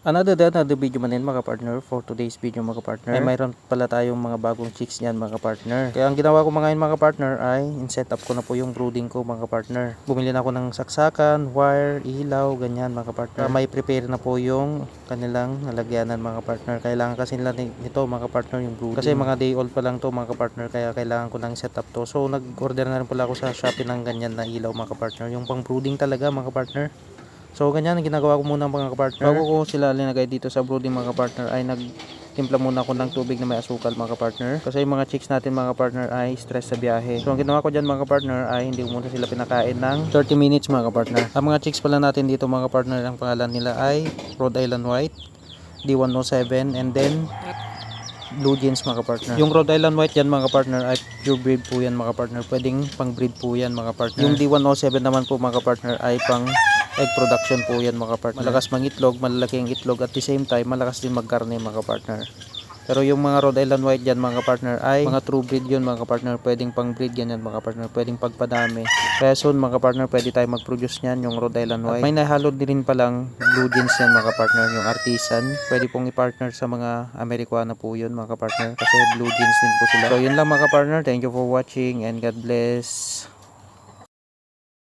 Another video man din mga partner. For today's video mga partner ay mayroon pala tayong mga bagong chicks niyan mga partner. Kaya ang ginawa ko ngayon mga partner ay in-set up ko na po yung brooding ko mga partner. Bumili na ako ng saksakan, wire, ilaw, ganyan mga partner. May prepare na po yung kanilang nalagyanan mga partner. Kailangan kasi nila nito mga partner yung brooding. Kasi mga day old pa lang to mga partner, kaya kailangan ko nang set up to. So nag-order na rin pala ako sa Shopee ng ganyan na ilaw mga partner. Yung pang brooding talaga mga partner. So ganyan ang ginagawa ko muna mga partner. Bago ko sila linagay dito sa brooding mga partner ay nagtimpla muna ako ng tubig na may asukal mga partner. Kasi yung mga chicks natin mga partner ay stress sa biyahe. So ang ginawa ko dyan mga partner ay hindi ko muna sila pinakain ng 30 minutes mga partner. Ang mga chicks pala natin dito mga partner, ang pangalan nila ay Rhode Island White, D107, and then Blue Jeans mga partner. Yung Rhode Island White yan mga partner ay pure breed po yan mga partner. Pwedeng pang breed po yan mga partner. Yung D107 naman po mga partner ay pang egg production po yan mga partner. Malakas mangitlog, malalaki ang itlog, at the same time malakas din magkarne mga partner. Pero yung mga Rhode Island White dyan mga partner ay mga true breed yun mga partner. Pwedeng pang breed yan mga partner. Pwedeng pagpadami. Kaya soon mga partner pwede tayo mag-produce nyan yung Rhode Island White. At may nahalo din palang Blue Jeans yan mga partner. Yung artisan. Pwede pong i-partner sa mga Amerikana po yun mga partner. Kasi Blue Jeans din po sila. So yun lang mga partner. Thank you for watching and God bless.